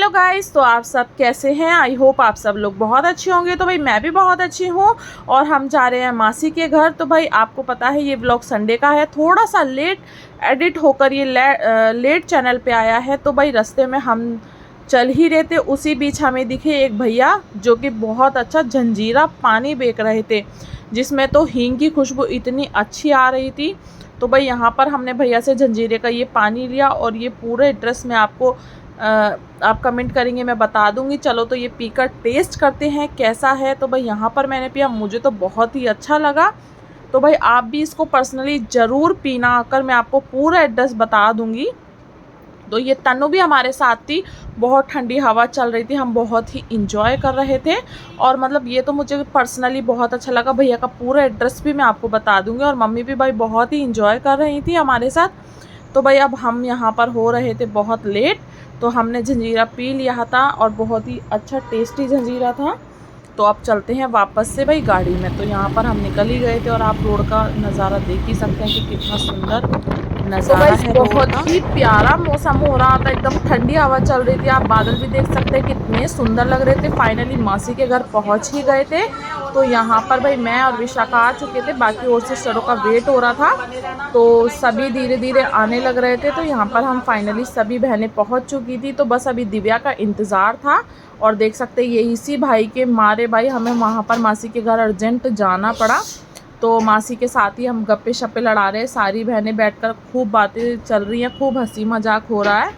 Hello guys, तो आप सब कैसे हैं। आई होप आप सब लोग बहुत अच्छे होंगे। तो भाई मैं भी बहुत अच्छी हूँ और हम जा रहे हैं मासी के घर। तो भाई आपको पता है ये व्लॉग संडे का है, थोड़ा सा लेट एडिट होकर ये लेट चैनल पे आया है। तो भाई रास्ते में हम चल ही रहे थे, उसी बीच हमें दिखे एक भैया जो कि बहुत अच्छा जंजीरा पानी बेच रहे थे, जिसमें तो हींग की खुशबू इतनी अच्छी आ रही थी। तो भाई यहाँ पर हमने भैया से जंजीरे का ये पानी लिया और ये पूरे एड्रेस में आपको आप कमेंट करेंगे मैं बता दूंगी। चलो तो ये पीकर टेस्ट करते हैं कैसा है। तो भाई यहाँ पर मैंने पिया, मुझे तो बहुत ही अच्छा लगा। तो भाई आप भी इसको पर्सनली ज़रूर पीना, आकर मैं आपको पूरा एड्रेस बता दूंगी। तो ये तन्नू भी हमारे साथ थी, बहुत ठंडी हवा चल रही थी, हम बहुत ही इंजॉय कर रहे थे। और मतलब ये तो मुझे पर्सनली बहुत अच्छा लगा। भैया का पूरा एड्रेस भी मैं आपको बता दूंगी। और मम्मी भी भाई बहुत ही इंजॉय कर रही थी हमारे साथ। तो भाई अब हम यहाँ पर हो रहे थे बहुत लेट, तो हमने जंजीरा पी लिया था और बहुत ही अच्छा टेस्टी जंजीरा था। तो अब चलते हैं वापस से भाई गाड़ी में। तो यहाँ पर हम निकल ही गए थे और आप रोड का नज़ारा देख ही सकते हैं कि कितना सुंदर नज़ारा है। बहुत ही प्यारा मौसम हो रहा था, एकदम ठंडी हवा चल रही थी। आप बादल भी देख सकते हैं कितने सुंदर लग रहे थे। फाइनली मासी के घर पहुँच ही गए थे। तो यहाँ पर भाई मैं और विशाखा आ चुके थे, बाकी और सिस्टरों का वेट हो रहा था। तो सभी धीरे धीरे आने लग रहे थे। तो यहाँ पर हम फाइनली सभी बहनें पहुँच चुकी थी। तो बस अभी दिव्या का इंतज़ार था। और देख सकते हैं ये इसी भाई के मारे भाई हमें वहाँ पर मासी के घर अर्जेंट जाना पड़ा। तो मासी के साथ ही हम गप्पे शप्पे लड़ा रहे हैं, सारी बहनें बैठकर खूब बातें चल रही हैं, खूब हंसी मजाक हो रहा है।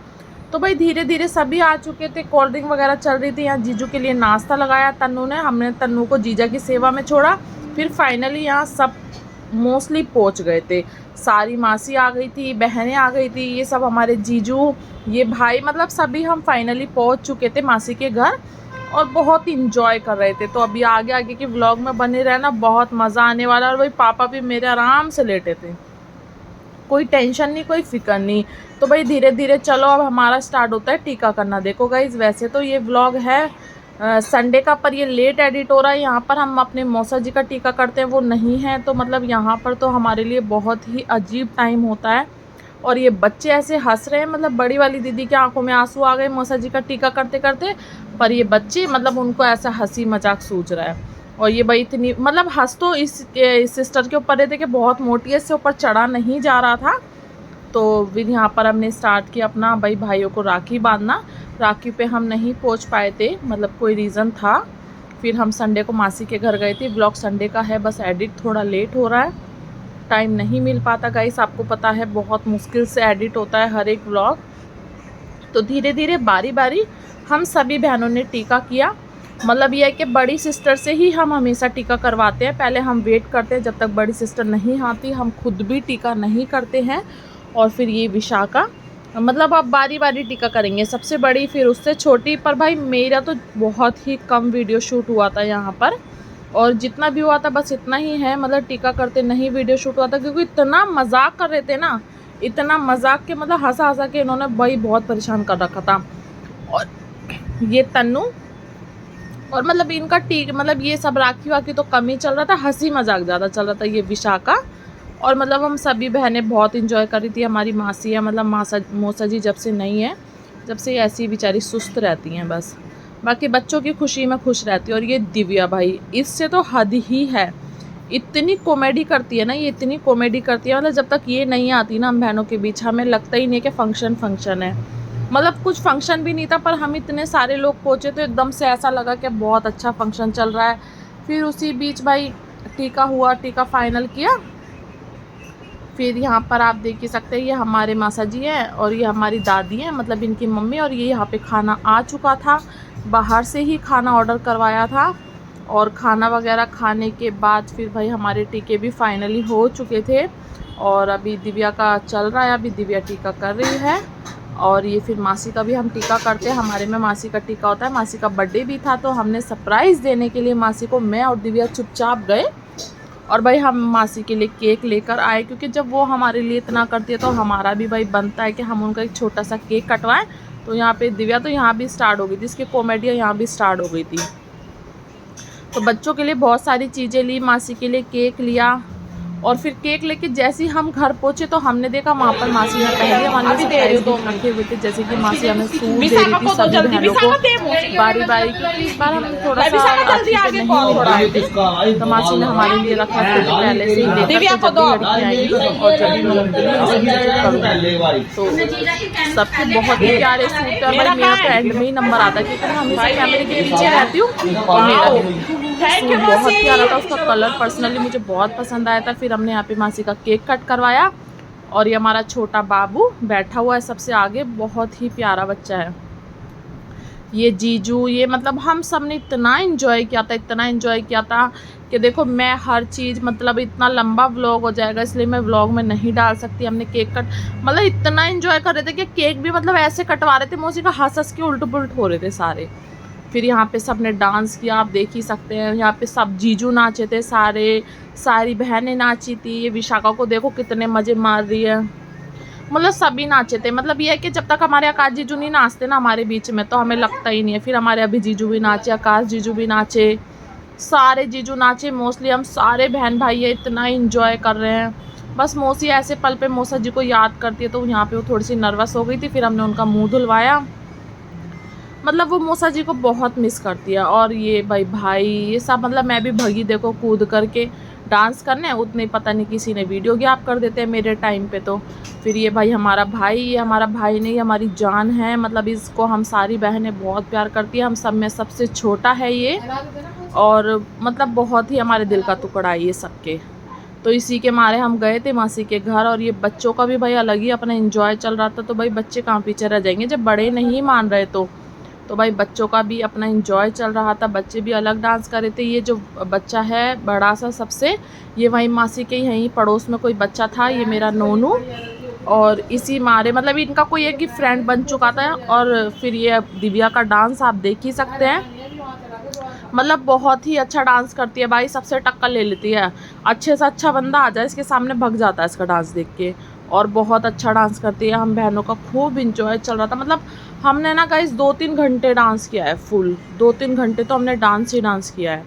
तो भाई धीरे धीरे सभी आ चुके थे, कोल्ड ड्रिंक वगैरह चल रही थी। यहाँ जीजू के लिए नाश्ता लगाया तन्नू ने, हमने तन्नू को जीजा की सेवा में छोड़ा। फिर फाइनली यहाँ सब मोस्टली पहुँच गए थे, सारी मासी आ गई थी, बहनें आ गई थी, ये सब हमारे जीजू, ये भाई, मतलब सभी हम फाइनली पहुँच चुके थे मासी के घर और बहुत इंजॉय कर रहे थे। तो अभी आगे आगे के व्लॉग में बने रहना, बहुत मज़ा आने वाला है। और भाई पापा भी मेरे आराम से लेटे थे, कोई टेंशन नहीं, कोई फिक्र नहीं। तो भाई धीरे धीरे चलो अब हमारा स्टार्ट होता है टीका करना। देखो गाइज, वैसे तो ये व्लॉग है संडे का, पर ये लेट एडिट हो रहा है। यहाँ पर हम अपने मौसा जी का टीका करते हैं, वो नहीं है। तो मतलब यहाँ पर तो हमारे लिए बहुत ही अजीब टाइम होता है। और ये बच्चे ऐसे हंस रहे हैं, मतलब बड़ी वाली दीदी की आंखों में आंसू आ गए मौसा जी का टीका करते करते। पर ये बच्चे मतलब उनको ऐसा हंसी मजाक सूझ रहा है। और ये भाई इतनी मतलब हंस तो इस सिस्टर के ऊपर रहते कि बहुत मोटी है, इससे ऊपर चढ़ा नहीं जा रहा था। तो फिर यहाँ पर हमने स्टार्ट किया अपना भाई भाइयों को राखी बांधना। राखी पे हम नहीं पहुँच पाए थे, मतलब कोई रीज़न था। फिर हम संडे को मासी के घर गए थे। व्लॉग संडे का है, बस एडिट थोड़ा लेट हो रहा है, टाइम नहीं मिल पाता गाइस, आपको पता है बहुत मुश्किल से एडिट होता है हर एक व्लॉग। तो धीरे धीरे बारी बारी हम सभी बहनों ने टीका किया। मतलब यह है कि बड़ी सिस्टर से ही हम हमेशा टीका करवाते हैं, पहले हम वेट करते हैं जब तक बड़ी सिस्टर नहीं आती, हम खुद भी टीका नहीं करते हैं। और फिर ये विशाखा, मतलब अब बारी बारी टीका करेंगे, सबसे बड़ी फिर उससे छोटी। पर भाई मेरा तो बहुत ही कम वीडियो शूट हुआ था यहाँ पर, और जितना भी हुआ था बस इतना ही है, मतलब टीका करते नहीं वीडियो शूट हुआ था, क्योंकि इतना मजाक कर रहे थे ना, इतना मजाक के मतलब हंसा हंसा के इन्होंने भाई बहुत परेशान कर रखा था। और ये तन्नू, और मतलब इनका मतलब ये सब राखी वाखी तो कम ही चल रहा था, हंसी मजाक ज़्यादा चल रहा था। ये विशाखा, और मतलब हम सभी बहनें बहुत इंजॉय कर रही थी। हमारी मासी है, मतलब मौसा जी जब से नहीं है, जब से ऐसी बेचारी सुस्त रहती हैं बस, बाकी बच्चों की खुशी में खुश रहती है। और ये दिव्या भाई, इससे तो हद ही है, इतनी कॉमेडी करती है ना, ये इतनी कॉमेडी करती है। मतलब जब तक ये नहीं आती ना हम बहनों के बीच, हमें लगता ही नहीं कि फंक्शन है। मतलब कुछ फंक्शन भी नहीं था, पर हम इतने सारे लोग पहुँचे तो एकदम से ऐसा लगा कि बहुत अच्छा फंक्शन चल रहा है। फिर उसी बीच भाई टीका हुआ, टीका फाइनल किया। फिर यहाँ पर आप देख ही सकते हैं ये हमारे मासा जी हैं और ये हमारी दादी हैं, मतलब इनकी मम्मी। और ये यहाँ पे खाना आ चुका था, बाहर से ही खाना ऑर्डर करवाया था। और खाना वगैरह खाने के बाद फिर भाई हमारे टीके भी फाइनली हो चुके थे। और अभी दिव्या का चल रहा है, अभी दिव्या टीका कर रही है। और ये फिर मासी का भी हम टीका करते हैं, हमारे में मासी का टीका होता है। मासी का बर्थडे भी था, तो हमने सरप्राइज़ देने के लिए मासी को, मैं और दिव्या चुपचाप गए। और भाई हम मासी के लिए केक लेकर आए, क्योंकि जब वो हमारे लिए इतना करती है तो हमारा भी भाई बनता है कि हम उनका एक छोटा सा केक कटवाएं। तो यहाँ पे दिव्या तो यहाँ भी स्टार्ट हो गई थी, इसकी कॉमेडियाँ यहाँ भी स्टार्ट हो गई थी। तो बच्चों के लिए बहुत सारी चीज़ें ली, मासी के लिए केक लिया। और फिर केक लेके जैसे ही हम घर पहुंचे तो हमने देखा वहाँ पर मासी ने पहले हमारे लिए सरप्राइज गिफ्ट रखे हुए थे, जैसे कि मासी हमें सूट दे रही थी सभी बहनों को बारी बारी, क्योंकि इस बार हम थोड़ा सा नहीं मिल रहे थे तो मासी ने हमारे लिए रखा था पहले से ही देखा जब भी लड़की आएंगी और जब भी मैं उनके लिए तो सबके बहुत ही प्यारे सूट है। भाई मेरा तो एंड में ही नंबर आता है क्योंकि मैं हमेशा कैमरे के पीछे रहती हूँ और मेरा सूट बहुत प्यारा था, उसका कलर पर्सनली मुझे बहुत पसंद आया था। फिर हमने यहाँ पे मासी का केक कट करवाया और ये हमारा छोटा बाबू बैठा हुआ है सबसे आगे, बहुत ही प्यारा बच्चा है ये जीजू। ये मतलब हम सब ने इतना इन्जॉय किया था, इतना इन्जॉय किया था कि देखो मैं हर चीज़ मतलब इतना लंबा व्लॉग हो जाएगा इसलिए मैं व्लॉग में नहीं डाल सकती। हमने केक कट मतलब इतना इन्जॉय कर रहे थे कि केक भी मतलब ऐसे कटवा रहे थे मौसी का हंस हंस के उल्ट पुल्ट हो रहे थे सारे। फिर यहाँ पे सब ने डांस किया, आप देख ही सकते हैं। यहाँ पे सब जीजू नाचे थे, सारी बहनें नाची थी। ये विशाखा को देखो कितने मज़े मार रही है, मतलब सभी नाचे थे। मतलब ये है कि जब तक हमारे आकाश जीजू नहीं नाचते ना हमारे बीच में तो हमें लगता ही नहीं है। फिर हमारे अभी जीजू भी नाचे, आकाश जीजू भी नाचे, सारे जीजू नाचे। मोस्टली हम सारे बहन भाई है इतना इंजॉय कर रहे हैं। बस मौसी ऐसे पल पे मौसा जी को याद करती है तो यहाँ पे वो थोड़ी सी नर्वस हो गई थी। फिर हमने उनका मुंह धुलवाया, मतलब वो मौसा जी को बहुत मिस करती है। और ये भाई ये सब मतलब मैं भी भगी देखो कूद करके डांस करने, उतने पता नहीं किसी ने वीडियो गैप कर देते हैं मेरे टाइम पे तो। फिर ये भाई हमारा भाई, ये हमारा भाई नहीं हमारी जान है, मतलब इसको हम सारी बहनें बहुत प्यार करती है। हम सब में सबसे छोटा है ये और मतलब बहुत ही हमारे दिल का टुकड़ा है ये सबके। तो इसी के मारे हम गए थे मासी के घर और ये बच्चों का भी भाई अलग ही अपना एंजॉय चल रहा था। तो भाई बच्चे कहाँ पीछे रह जाएंगे जब बड़े नहीं मान रहे तो भाई बच्चों का भी अपना एंजॉय चल रहा था। बच्चे भी अलग डांस कर रहे थे। ये जो बच्चा है बड़ा सा सबसे, ये वहीं मासी के यहीं पड़ोस में कोई बच्चा था, ये मेरा नोनू। और इसी मारे मतलब इनका कोई एक ही फ्रेंड बन चुका था। और फिर ये दिव्या का डांस आप देख ही सकते हैं, मतलब बहुत ही अच्छा डांस करती है भाई, सबसे टक्कर ले लेती है। अच्छे से अच्छा बंदा आ जाए इसके सामने भग जाता है इसका डांस देख के। और बहुत अच्छा डांस करती है। हम बहनों का खूब इंजॉय चल रहा था। मतलब हमने ना गाइस 2-3 घंटे डांस किया है, फुल 2-3 घंटे तो हमने डांस ही डांस किया है।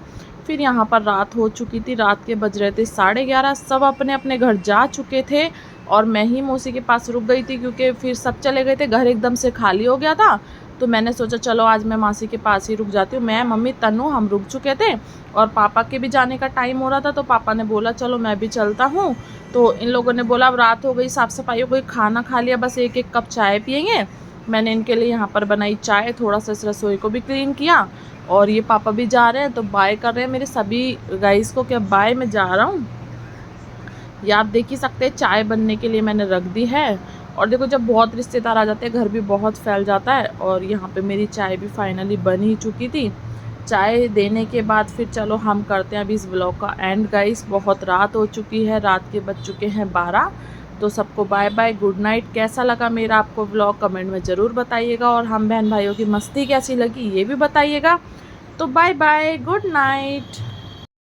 फिर यहाँ पर रात हो चुकी थी, रात के बज रहे थे 11:30। सब अपने अपने घर जा चुके थे और मैं ही मौसी के पास रुक गई थी क्योंकि फिर सब चले गए थे, घर एकदम से खाली हो गया था। तो मैंने सोचा चलो आज मैं मासी के पास ही रुक जाती हूँ। मैं मम्मी तनु हम रुक चुके थे और पापा के भी जाने का टाइम हो रहा था तो पापा ने बोला चलो मैं भी चलता हूँ। तो इन लोगों ने बोला अब रात हो गई, साफ़ सफाई हो गई, खाना खा लिया, बस एक कप चाय पियेंगे। मैंने इनके लिए यहाँ पर बनाई चाय, थोड़ा सा इस रसोई को भी क्लीन किया। और ये पापा भी जा रहे हैं तो बाय कर रहे हैं मेरे सभी गाइस को, क्या बाय मैं जा रहा हूँ। ये आप देख ही सकते हैं चाय बनने के लिए मैंने रख दी है। और देखो जब बहुत रिश्तेदार आ जाते हैं घर भी बहुत फैल जाता है। और यहाँ पे मेरी चाय भी फाइनली बन ही चुकी थी। चाय देने के बाद फिर चलो हम करते हैं अभी इस व्लॉग का एंड गाइस। बहुत रात हो चुकी है, रात के बज चुके हैं 12। तो सबको बाय बाय, गुड नाइट। कैसा लगा मेरा आपको व्लॉग कमेंट में ज़रूर बताइएगा और हम बहन भाइयों की मस्ती कैसी लगी ये भी बताइएगा। तो बाय बाय, गुड नाइट।